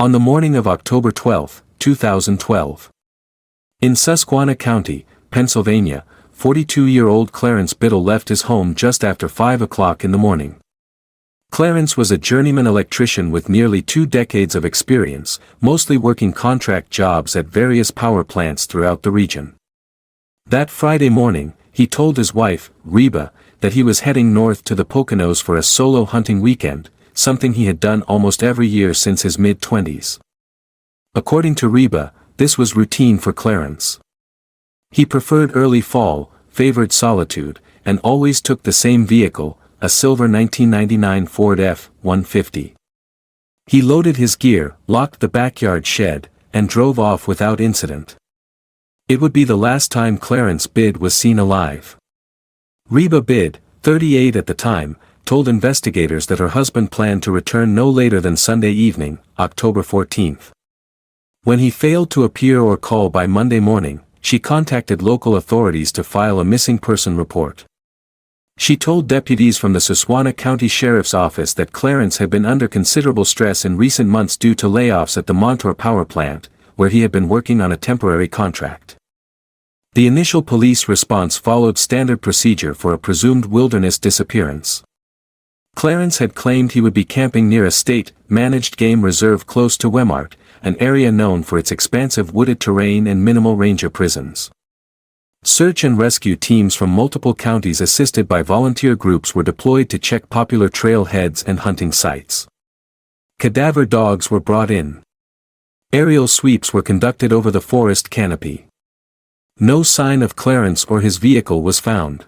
On the morning of October 12, 2012. In Susquehanna County, Pennsylvania, 42-year-old Clarence Biddle left his home just after 5 o'clock in the morning. Clarence was a journeyman electrician with nearly 2 decades of experience, mostly working contract jobs at various power plants throughout the region. That Friday morning, he told his wife, Reba, that he was heading north to the Poconos for a solo hunting weekend, something he had done almost every year since his mid-20s. According to Reba, this was routine for Clarence. He preferred early fall, favored solitude, and always took the same vehicle, a silver 1999 Ford F-150. He loaded his gear, locked the backyard shed, and drove off without incident. It would be the last time Clarence Bidd was seen alive. Reba Bidd, 38 at the time, told investigators that her husband planned to return no later than Sunday evening, October 14. When he failed to appear or call by Monday morning, she contacted local authorities to file a missing person report. She told deputies from the Susquehanna County Sheriff's Office that Clarence had been under considerable stress in recent months due to layoffs at the Montour Power Plant, where he had been working on a temporary contract. The initial police response followed standard procedure for a presumed wilderness disappearance. Clarence had claimed he would be camping near a state-managed game reserve close to Wemart, an area known for its expansive wooded terrain and minimal ranger prisons. Search and rescue teams from multiple counties assisted by volunteer groups were deployed to check popular trailheads and hunting sites. Cadaver dogs were brought in. Aerial sweeps were conducted over the forest canopy. No sign of Clarence or his vehicle was found.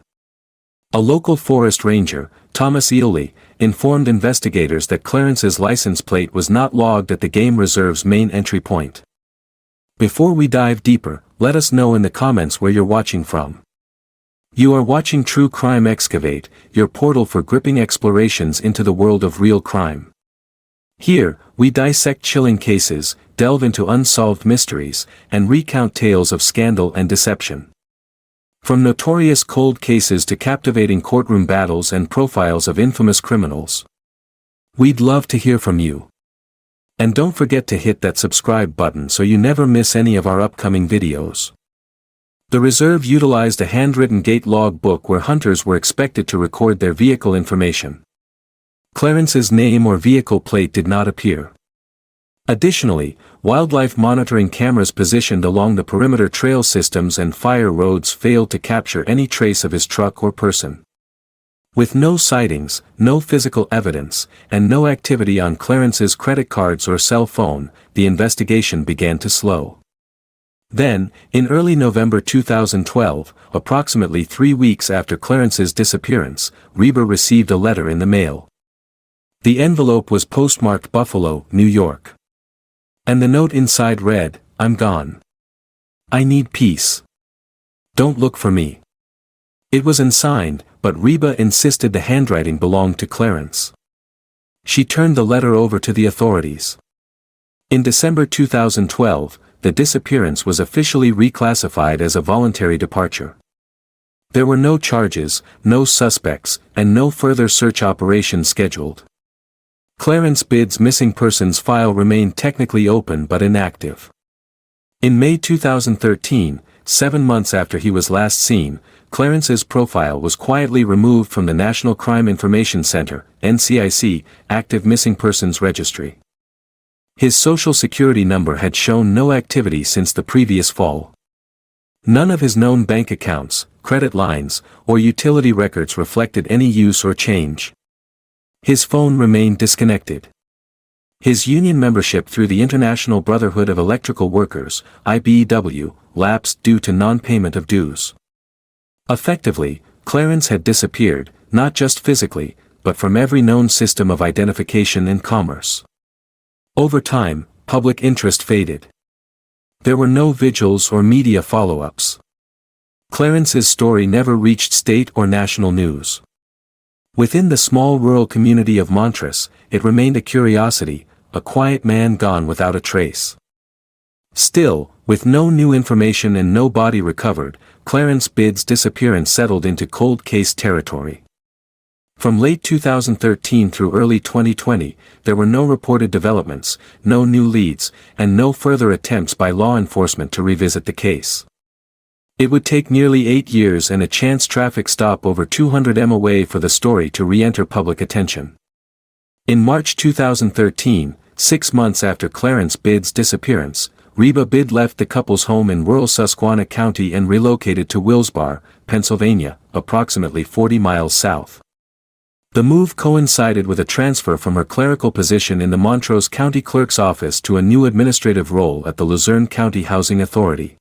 A local forest ranger, Thomas Ealy, informed investigators that Clarence's license plate was not logged at the game reserve's main entry point. Before we dive deeper, let us know in the comments where you're watching from. You are watching True Crime Excavate, your portal for gripping explorations into the world of real crime. Here, we dissect chilling cases, delve into unsolved mysteries, and recount tales of scandal and deception. From notorious cold cases to captivating courtroom battles and profiles of infamous criminals. We'd love to hear from you. And don't forget to hit that subscribe button so you never miss any of our upcoming videos. The reserve utilized a handwritten gate log book where hunters were expected to record their vehicle information. Clarence's name or vehicle plate did not appear. Additionally, wildlife monitoring cameras positioned along the perimeter trail systems and fire roads failed to capture any trace of his truck or person. With no sightings, no physical evidence, and no activity on Clarence's credit cards or cell phone, the investigation began to slow. Then, in early November 2012, approximately 3 weeks after Clarence's disappearance, Reba received a letter in the mail. The envelope was postmarked Buffalo, New York. And the note inside read, "I'm gone. I need peace. Don't look for me." It was unsigned, but Reba insisted the handwriting belonged to Clarence. She turned the letter over to the authorities. In December 2012, the disappearance was officially reclassified as a voluntary departure. There were no charges, no suspects, and no further search operations scheduled. Clarence Bidd's missing persons file remained technically open but inactive. In May 2013, 7 months after he was last seen, Clarence's profile was quietly removed from the National Crime Information Center, NCIC, Active Missing Persons Registry. His social security number had shown no activity since the previous fall. None of his known bank accounts, credit lines, or utility records reflected any use or change. His phone remained disconnected. His union membership through the International Brotherhood of Electrical Workers, IBEW, lapsed due to non-payment of dues. Effectively, Clarence had disappeared, not just physically, but from every known system of identification and commerce. Over time, public interest faded. There were no vigils or media follow-ups. Clarence's story never reached state or national news. Within the small rural community of Montrose, it remained a curiosity, a quiet man gone without a trace. Still, with no new information and no body recovered, Clarence Bidd's disappearance settled into cold case territory. From late 2013 through early 2020, there were no reported developments, no new leads, and no further attempts by law enforcement to revisit the case. It would take nearly 8 years and a chance traffic stop over 200 mi away for the story to re-enter public attention. In March 2013, 6 months after Clarence Bidd's disappearance, Reba Bidd left the couple's home in rural Susquehanna County and relocated to Willsbar, Pennsylvania, approximately 40 miles south. The move coincided with a transfer from her clerical position in the Montrose County Clerk's office to a new administrative role at the Luzerne County Housing Authority.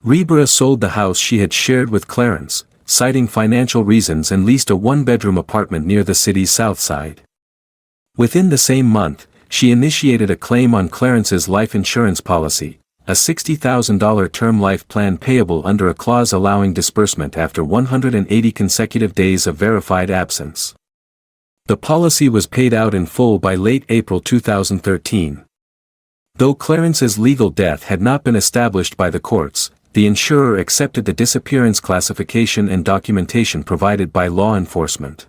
Reba sold the house she had shared with Clarence, citing financial reasons, and leased a one-bedroom apartment near the city's south side. Within the same month, she initiated a claim on Clarence's life insurance policy, a $60,000 term life plan payable under a clause allowing disbursement after 180 consecutive days of verified absence. The policy was paid out in full by late April 2013. Though Clarence's legal death had not been established by the courts, the insurer accepted the disappearance classification and documentation provided by law enforcement.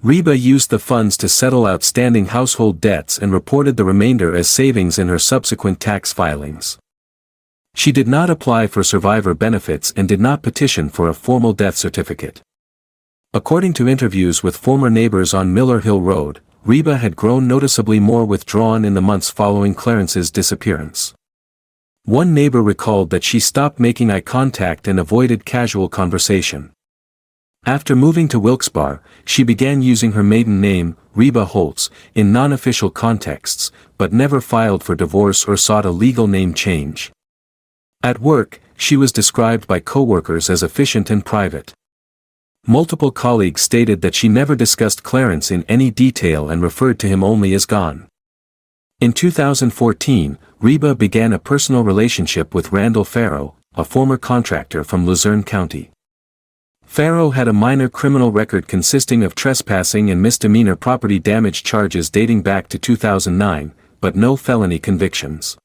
Reba used the funds to settle outstanding household debts and reported the remainder as savings in her subsequent tax filings. She did not apply for survivor benefits and did not petition for a formal death certificate. According to interviews with former neighbors on Miller Hill Road, Reba had grown noticeably more withdrawn in the months following Clarence's disappearance. One neighbor recalled that she stopped making eye contact and avoided casual conversation. After moving to Wilkes-Barre, she began using her maiden name, Reba Holtz, in non-official contexts, but never filed for divorce or sought a legal name change. At work, she was described by coworkers as efficient and private. Multiple colleagues stated that she never discussed Clarence in any detail and referred to him only as Gone. In 2014, Reba began a personal relationship with Randall Farrow, a former contractor from Luzerne County. Farrow had a minor criminal record consisting of trespassing and misdemeanor property damage charges dating back to 2009, but no felony convictions.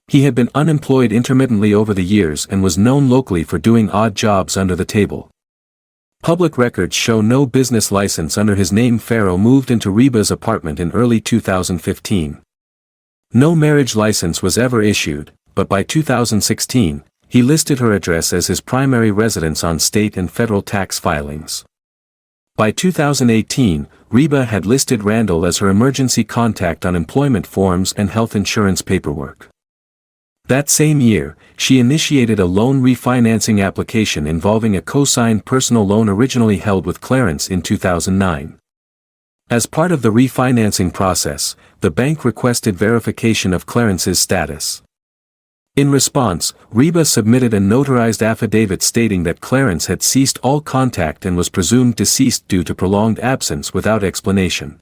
He had been unemployed intermittently over the years and was known locally for doing odd jobs under the table. Public records show no business license under his name. Farrow moved into Reba's apartment in early 2015. No marriage license was ever issued, but by 2016, he listed her address as his primary residence on state and federal tax filings. By 2018, Reba had listed Randall as her emergency contact on employment forms and health insurance paperwork. That same year, she initiated a loan refinancing application involving a co-signed personal loan originally held with Clarence in 2009. As part of the refinancing process, the bank requested verification of Clarence's status. In response, Reba submitted a notarized affidavit stating that Clarence had ceased all contact and was presumed deceased due to prolonged absence without explanation.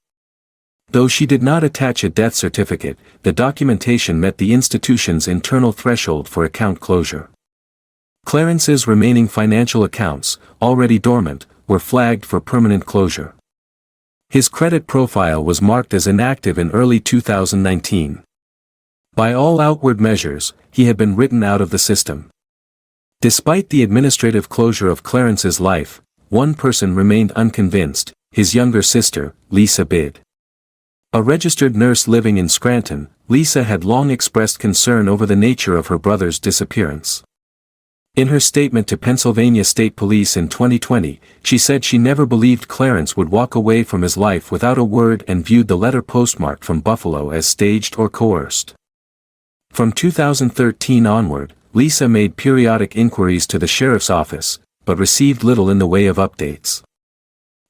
Though she did not attach a death certificate, the documentation met the institution's internal threshold for account closure. Clarence's remaining financial accounts, already dormant, were flagged for permanent closure. His credit profile was marked as inactive in early 2019. By all outward measures, he had been written out of the system. Despite the administrative closure of Clarence's life, one person remained unconvinced, his younger sister, Lisa Bidd. A registered nurse living in Scranton, Lisa had long expressed concern over the nature of her brother's disappearance. In her statement to Pennsylvania State Police in 2020, she said she never believed Clarence would walk away from his life without a word and viewed the letter postmarked from Buffalo as staged or coerced. From 2013 onward, Lisa made periodic inquiries to the sheriff's office, but received little in the way of updates.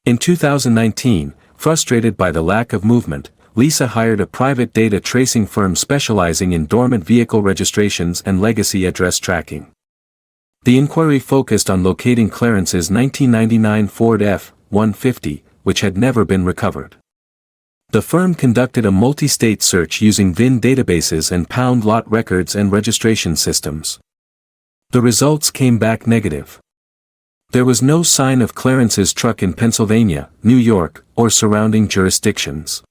In 2019, frustrated by the lack of movement, Lisa hired a private data tracing firm specializing in dormant vehicle registrations and legacy address tracking. The inquiry focused on locating Clarence's 1999 Ford F-150, which had never been recovered. The firm conducted a multi-state search using VIN databases and pound lot records and registration systems. The results came back negative. There was no sign of Clarence's truck in Pennsylvania, New York, or surrounding jurisdictions.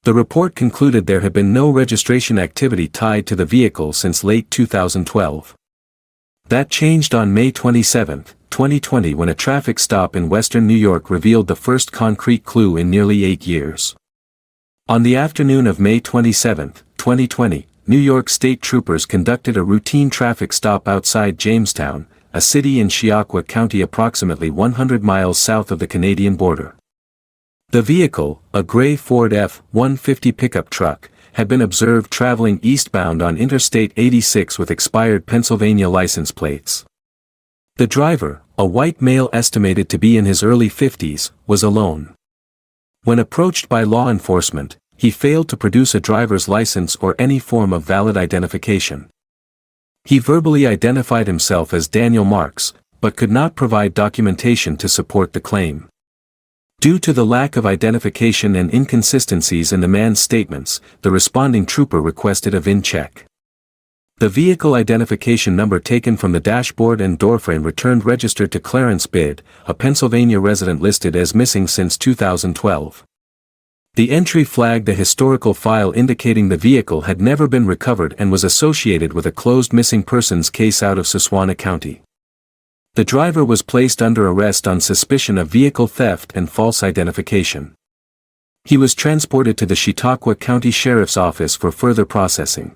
The report concluded there had been no registration activity tied to the vehicle since late 2012. That changed on May 27, 2020, when a traffic stop in western New York revealed the first concrete clue in nearly 8 years. On the afternoon of May 27, 2020, New York State troopers conducted a routine traffic stop outside Jamestown, a city in Chiocqua County approximately 100 miles south of the Canadian border. The vehicle, a gray Ford F-150 pickup truck, had been observed traveling eastbound on Interstate 86 with expired Pennsylvania license plates. The driver, a white male estimated to be in his early 50s, was alone. When approached by law enforcement, he failed to produce a driver's license or any form of valid identification. He verbally identified himself as Daniel Marks, but could not provide documentation to support the claim. Due to the lack of identification and inconsistencies in the man's statements, the responding trooper requested a VIN check. The vehicle identification number taken from the dashboard and doorframe returned registered to Clarence Bidd, a Pennsylvania resident listed as missing since 2012. The entry flagged a historical file indicating the vehicle had never been recovered and was associated with a closed missing persons case out of Susquehanna County. The driver was placed under arrest on suspicion of vehicle theft and false identification. He was transported to the Chautauqua County Sheriff's Office for further processing.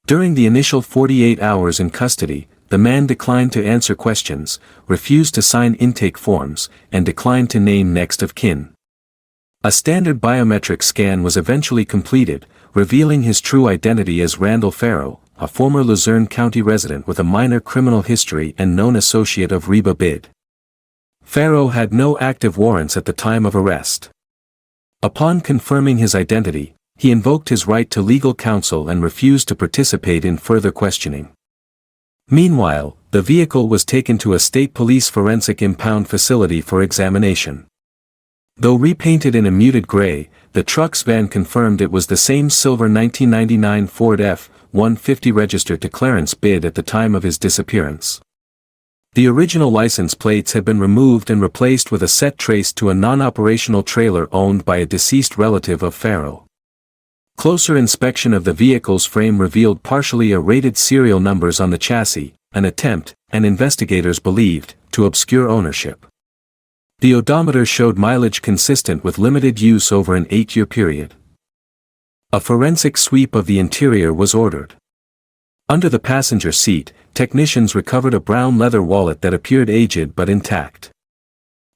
During the initial 48 hours in custody, the man declined to answer questions, refused to sign intake forms, and declined to name next of kin. A standard biometric scan was eventually completed, revealing his true identity as Randall Farrow, a former Luzerne County resident with a minor criminal history and known associate of Reba Bidd. Farrow had no active warrants at the time of arrest. Upon confirming his identity, he invoked his right to legal counsel and refused to participate in further questioning. Meanwhile, the vehicle was taken to a state police forensic impound facility for examination. Though repainted in a muted gray, the truck's van confirmed it was the same silver 1999 Ford F-150 registered to Clarence Bidd at the time of his disappearance. The original license plates had been removed and replaced with a set traced to a non-operational trailer owned by a deceased relative of Farrow. Closer inspection of the vehicle's frame revealed partially erased serial numbers on the chassis, an attempt, and investigators believed, to obscure ownership. The odometer showed mileage consistent with limited use over an 8-year period. A forensic sweep of the interior was ordered. Under the passenger seat, technicians recovered a brown leather wallet that appeared aged but intact.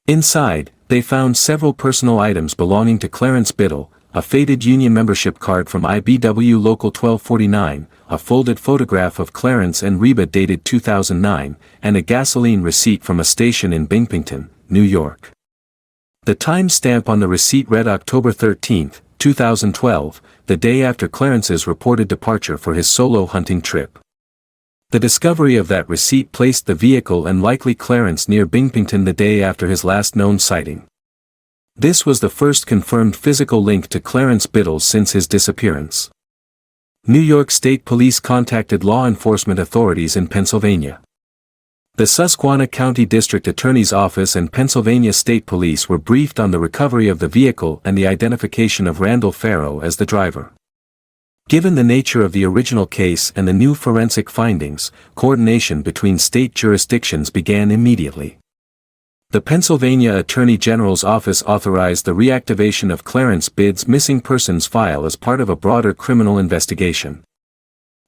Inside, they found several personal items belonging to Clarence Biddle, a faded union membership card from IBW Local 1249, a folded photograph of Clarence and Reba dated 2009, and a gasoline receipt from a station in Binghamton, New York. The time stamp on the receipt read October 13, 2012, the day after Clarence's reported departure for his solo hunting trip. The discovery of that receipt placed the vehicle and likely Clarence near Binghamton the day after his last known sighting. This was the first confirmed physical link to Clarence Biddle since his disappearance. New York State Police contacted law enforcement authorities in Pennsylvania. The Susquehanna County District Attorney's Office and Pennsylvania State Police were briefed on the recovery of the vehicle and the identification of Randall Farrow as the driver. Given the nature of the original case and the new forensic findings, coordination between state jurisdictions began immediately. The Pennsylvania Attorney General's Office authorized the reactivation of Clarence Bidd's missing persons file as part of a broader criminal investigation.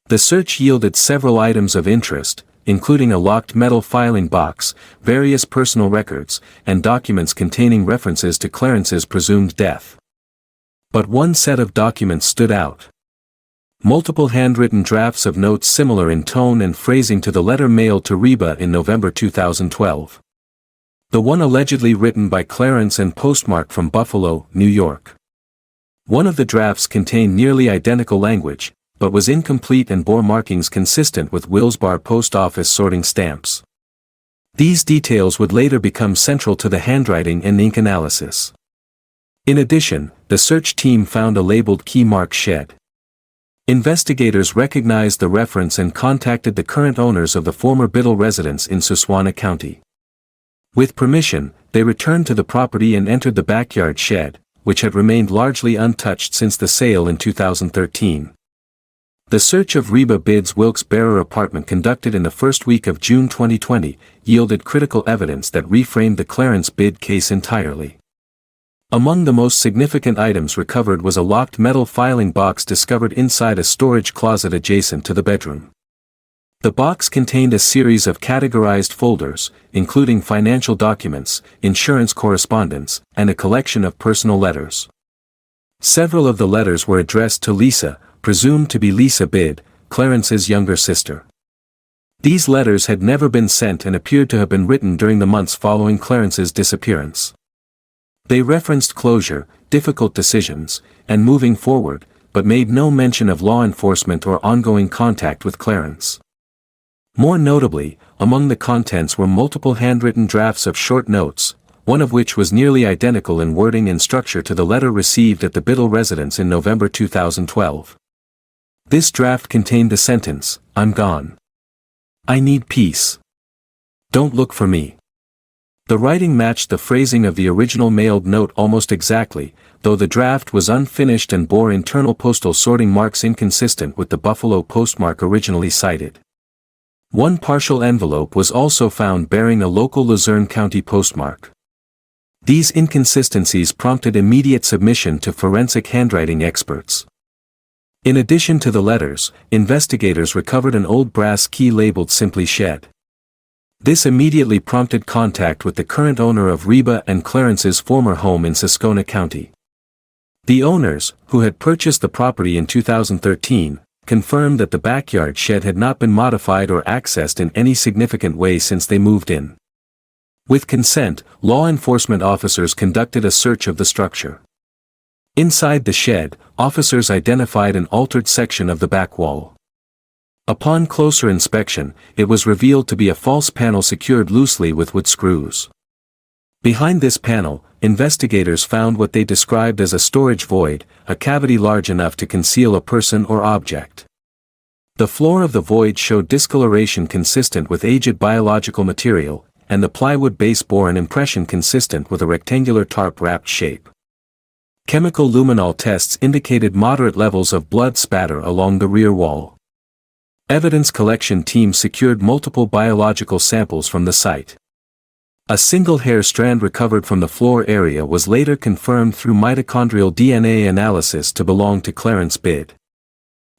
The search yielded several items of interest, including a locked metal filing box, various personal records, and documents containing references to Clarence's presumed death. But one set of documents stood out. Multiple handwritten drafts of notes similar in tone and phrasing to the letter mailed to Reba in November 2012. The one allegedly written by Clarence and postmarked from Buffalo, New York. One of the drafts contained nearly identical language, but was incomplete and bore markings consistent with Willsbar Post Office sorting stamps. These details would later become central to the handwriting and ink analysis. In addition, the search team found a labeled key mark shed. Investigators recognized the reference and contacted the current owners of the former Biddle residence in Susquehanna County. With permission, they returned to the property and entered the backyard shed, which had remained largely untouched since the sale in 2013. The search of Reba Bid's Wilkes-Barre apartment conducted in the first week of June 2020 yielded critical evidence that reframed the Clarence Bid case entirely. Among the most significant items recovered was a locked metal filing box discovered inside a storage closet adjacent to the bedroom. The box contained a series of categorized folders, including financial documents, insurance correspondence, and a collection of personal letters. Several of the letters were addressed to Lisa, presumed to be Lisa Bid, Clarence's younger sister. These letters had never been sent and appeared to have been written during the months following Clarence's disappearance. They referenced closure, difficult decisions, and moving forward, but made no mention of law enforcement or ongoing contact with Clarence. More notably, among the contents were multiple handwritten drafts of short notes, one of which was nearly identical in wording and structure to the letter received at the Biddle residence in November 2012. This draft contained the sentence, "I'm gone. I need peace. Don't look for me." The writing matched the phrasing of the original mailed note almost exactly, though the draft was unfinished and bore internal postal sorting marks inconsistent with the Buffalo postmark originally cited. One partial envelope was also found bearing a local Luzerne County postmark. These inconsistencies prompted immediate submission to forensic handwriting experts. In addition to the letters, investigators recovered an old brass key labeled simply Shed. This immediately prompted contact with the current owner of Reba and Clarence's former home in Susquehanna County. The owners, who had purchased the property in 2013, confirmed that the backyard shed had not been modified or accessed in any significant way since they moved in. With consent, law enforcement officers conducted a search of the structure. Inside the shed, officers identified an altered section of the back wall. Upon closer inspection, it was revealed to be a false panel secured loosely with wood screws. Behind this panel, investigators found what they described as a storage void, a cavity large enough to conceal a person or object. The floor of the void showed discoloration consistent with aged biological material, and the plywood base bore an impression consistent with a rectangular tarp-wrapped shape. Chemical luminol tests indicated moderate levels of blood spatter along the rear wall. Evidence collection teams secured multiple biological samples from the site. A single hair strand recovered from the floor area was later confirmed through mitochondrial DNA analysis to belong to Clarence Bid.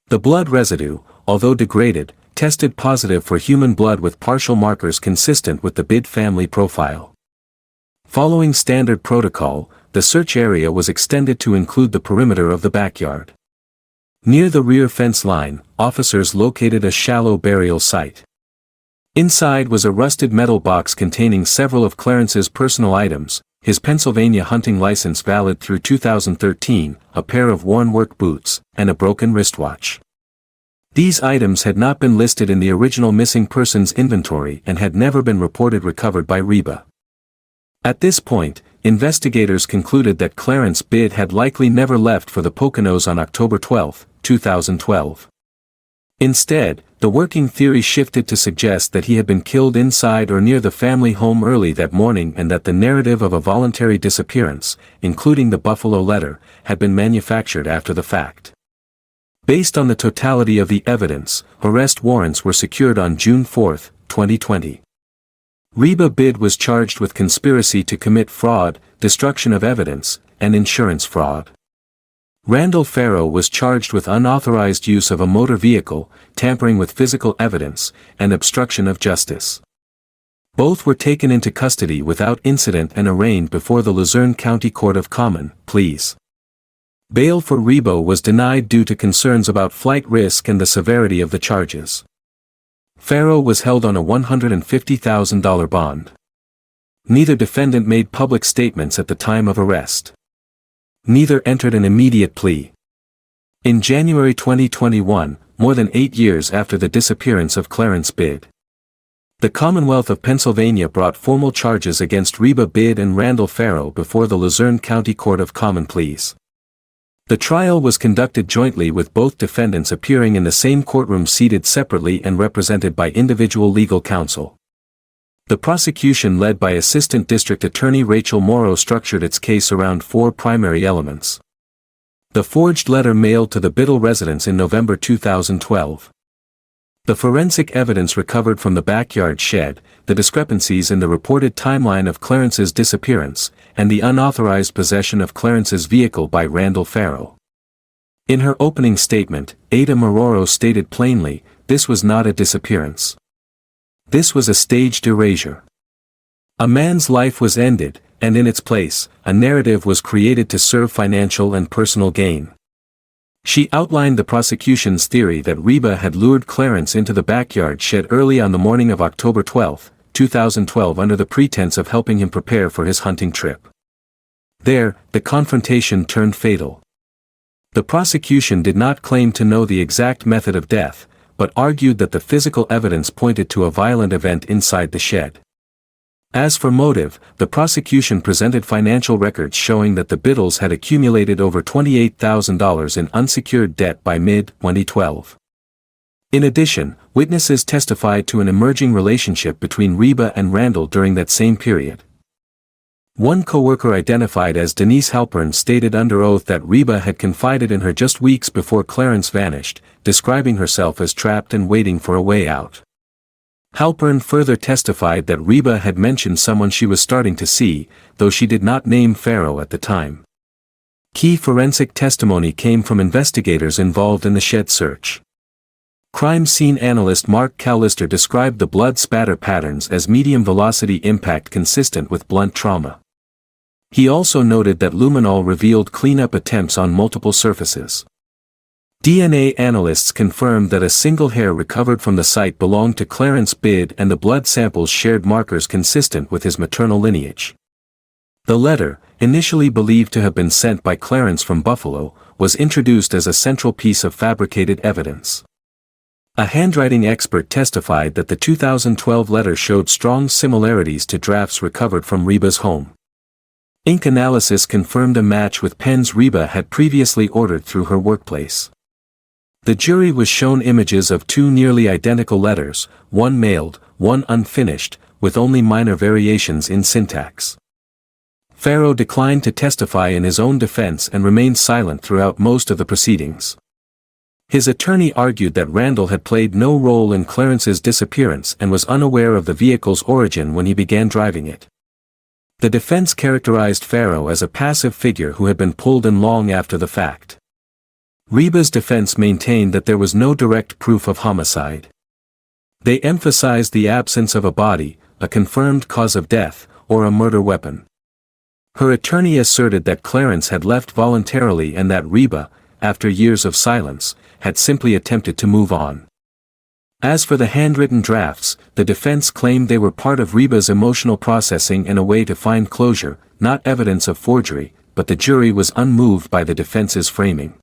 The blood residue, although degraded, tested positive for human blood with partial markers consistent with the Bid family profile. Following standard protocol, the search area was extended to include the perimeter of the backyard. Near the rear fence line, officers located a shallow burial site. Inside was a rusted metal box containing several of Clarence's personal items, his Pennsylvania hunting license valid through 2013, a pair of worn work boots, and a broken wristwatch. These items had not been listed in the original missing persons inventory and had never been reported recovered by Reba. At this point, investigators concluded that Clarence Bid had likely never left for the Poconos on October 12, 2012. Instead, the working theory shifted to suggest that he had been killed inside or near the family home early that morning and that the narrative of a voluntary disappearance, including the Buffalo letter, had been manufactured after the fact. Based on the totality of the evidence, arrest warrants were secured on June 4, 2020. Reba Bid was charged with conspiracy to commit fraud, destruction of evidence, and insurance fraud. Randall Farrow was charged with unauthorized use of a motor vehicle, tampering with physical evidence, and obstruction of justice. Both were taken into custody without incident and arraigned before the Luzerne County Court of Common Pleas. Bail for Reba was denied due to concerns about flight risk and the severity of the charges. Farrow was held on a $150,000 bond. Neither defendant made public statements at the time of arrest. Neither entered an immediate plea. In January 2021, more than 8 years after the disappearance of Clarence Bid, the Commonwealth of Pennsylvania brought formal charges against Reba Bid and Randall Farrow before the Luzerne County Court of Common Pleas. The trial was conducted jointly with both defendants appearing in the same courtroom seated separately and represented by individual legal counsel. The prosecution led by Assistant District Attorney Rachel Morrow structured its case around 4 primary elements. The forged letter mailed to the Biddle residence in November 2012. The forensic evidence recovered from the backyard shed, the discrepancies in the reported timeline of Clarence's disappearance, and the unauthorized possession of Clarence's vehicle by Randall Farrow. In her opening statement, Ada Maroro stated plainly, this was not a disappearance. This was a staged erasure. A man's life was ended, and in its place, a narrative was created to serve financial and personal gain. She outlined the prosecution's theory that Reba had lured Clarence into the backyard shed early on the morning of October 12, 2012 under the pretense of helping him prepare for his hunting trip. There, the confrontation turned fatal. The prosecution did not claim to know the exact method of death, but argued that the physical evidence pointed to a violent event inside the shed. As for motive, the prosecution presented financial records showing that the Biddles had accumulated over $28,000 in unsecured debt by mid-2012. In addition, witnesses testified to an emerging relationship between Reba and Randall during that same period. One co-worker identified as Denise Halpern stated under oath that Reba had confided in her just weeks before Clarence vanished, describing herself as trapped and waiting for a way out. Halpern further testified that Reba had mentioned someone she was starting to see, though she did not name Farrow at the time. Key forensic testimony came from investigators involved in the shed search. Crime scene analyst Mark Callister described the blood spatter patterns as medium-velocity impact consistent with blunt trauma. He also noted that luminol revealed cleanup attempts on multiple surfaces. DNA analysts confirmed that a single hair recovered from the site belonged to Clarence Bidd and the blood samples shared markers consistent with his maternal lineage. The letter, initially believed to have been sent by Clarence from Buffalo, was introduced as a central piece of fabricated evidence. A handwriting expert testified that the 2012 letter showed strong similarities to drafts recovered from Reba's home. Ink analysis confirmed a match with pens Reba had previously ordered through her workplace. The jury was shown images of two nearly identical letters, one mailed, one unfinished, with only minor variations in syntax. Farrow declined to testify in his own defense and remained silent throughout most of the proceedings. His attorney argued that Randall had played no role in Clarence's disappearance and was unaware of the vehicle's origin when he began driving it. The defense characterized Farrow as a passive figure who had been pulled in long after the fact. Reba's defense maintained that there was no direct proof of homicide. They emphasized the absence of a body, a confirmed cause of death, or a murder weapon. Her attorney asserted that Clarence had left voluntarily and that Reba, after years of silence, had simply attempted to move on. As for the handwritten drafts, the defense claimed they were part of Reba's emotional processing and a way to find closure, not evidence of forgery, but the jury was unmoved by the defense's framing.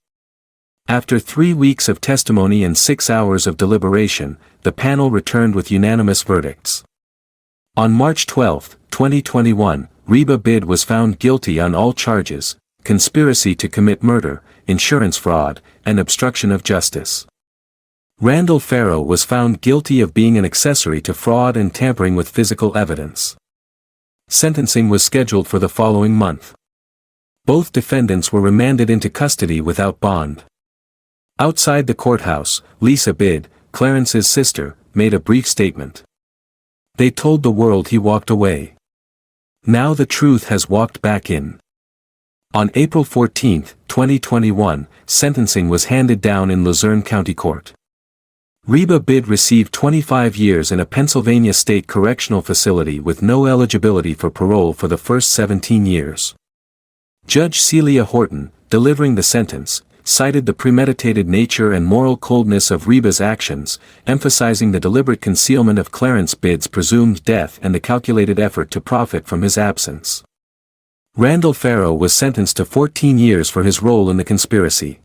After 3 weeks of testimony and 6 hours of deliberation, the panel returned with unanimous verdicts. On March 12, 2021, Reba Bidd was found guilty on all charges: conspiracy to commit murder, insurance fraud, and obstruction of justice. Randall Farrow was found guilty of being an accessory to fraud and tampering with physical evidence. Sentencing was scheduled for the following month. Both defendants were remanded into custody without bond. Outside the courthouse, Lisa Bidd, Clarence's sister, made a brief statement. They told the world he walked away. Now the truth has walked back in. On April 14, 2021, sentencing was handed down in Luzerne County Court. Reba Bidd received 25 years in a Pennsylvania state correctional facility with no eligibility for parole for the first 17 years. Judge Celia Horton, delivering the sentence, cited the premeditated nature and moral coldness of Reba's actions, emphasizing the deliberate concealment of Clarence Bidd's presumed death and the calculated effort to profit from his absence. Randall Farrow was sentenced to 14 years for his role in the conspiracy.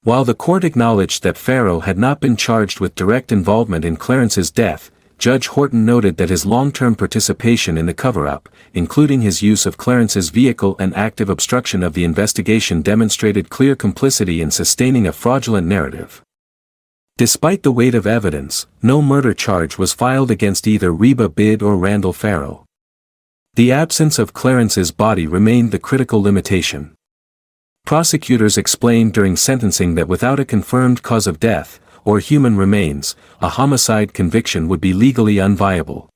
While the court acknowledged that Farrow had not been charged with direct involvement in Clarence's death, Judge Horton noted that his long-term participation in the cover-up, including his use of Clarence's vehicle and active obstruction of the investigation, demonstrated clear complicity in sustaining a fraudulent narrative. Despite the weight of evidence, no murder charge was filed against either Reba Bidd or Randall Farrow. The absence of Clarence's body remained the critical limitation. Prosecutors explained during sentencing that without a confirmed cause of death, or human remains, a homicide conviction would be legally unviable.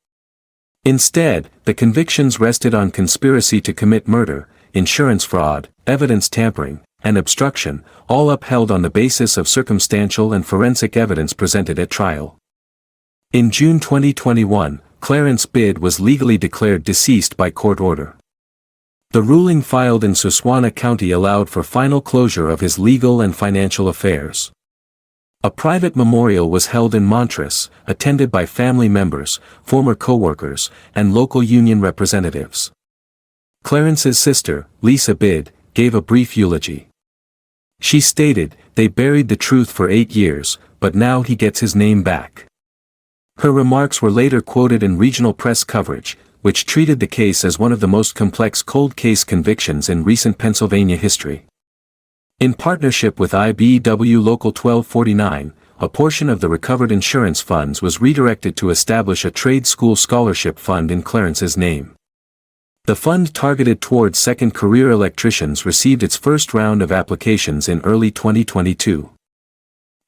Instead, the convictions rested on conspiracy to commit murder, insurance fraud, evidence tampering, and obstruction, all upheld on the basis of circumstantial and forensic evidence presented at trial. In June 2021, Clarence Bidd was legally declared deceased by court order. The ruling filed in Susquehanna County allowed for final closure of his legal and financial affairs. A private memorial was held in Montrose, attended by family members, former co-workers, and local union representatives. Clarence's sister, Lisa Bidd, gave a brief eulogy. She stated, "They buried the truth for 8 years, but now he gets his name back." Her remarks were later quoted in regional press coverage, which treated the case as one of the most complex cold case convictions in recent Pennsylvania history. In partnership with IBEW Local 1249, a portion of the recovered insurance funds was redirected to establish a trade school scholarship fund in Clarence's name. The fund targeted towards second career electricians received its first round of applications in early 2022.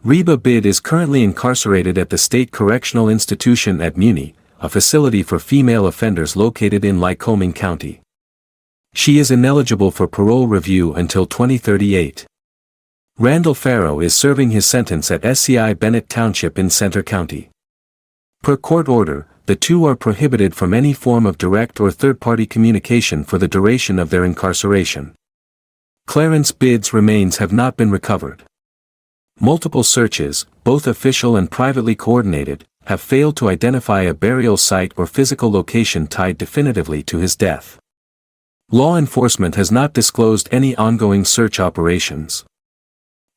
Reba Bidd is currently incarcerated at the State Correctional Institution at Muni, a facility for female offenders located in Lycoming County. She is ineligible for parole review until 2038. Randall Farrow is serving his sentence at SCI Bennett Township in Center County. Per court order, the two are prohibited from any form of direct or third-party communication for the duration of their incarceration. Clarence Bidd's remains have not been recovered. Multiple searches, both official and privately coordinated, have failed to identify a burial site or physical location tied definitively to his death. Law enforcement has not disclosed any ongoing search operations.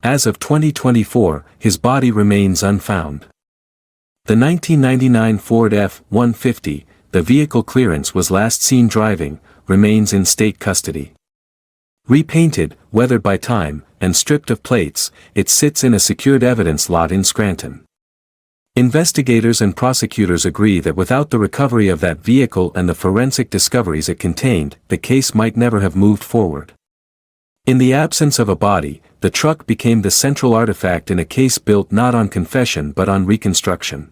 As of 2024, his body remains unfound. The 1999 Ford F-150, the vehicle Clarence was last seen driving, remains in state custody. Repainted, weathered by time, and stripped of plates, it sits in a secured evidence lot in Scranton. Investigators and prosecutors agree that without the recovery of that vehicle and the forensic discoveries it contained, the case might never have moved forward. In the absence of a body, the truck became the central artifact in a case built not on confession but on reconstruction.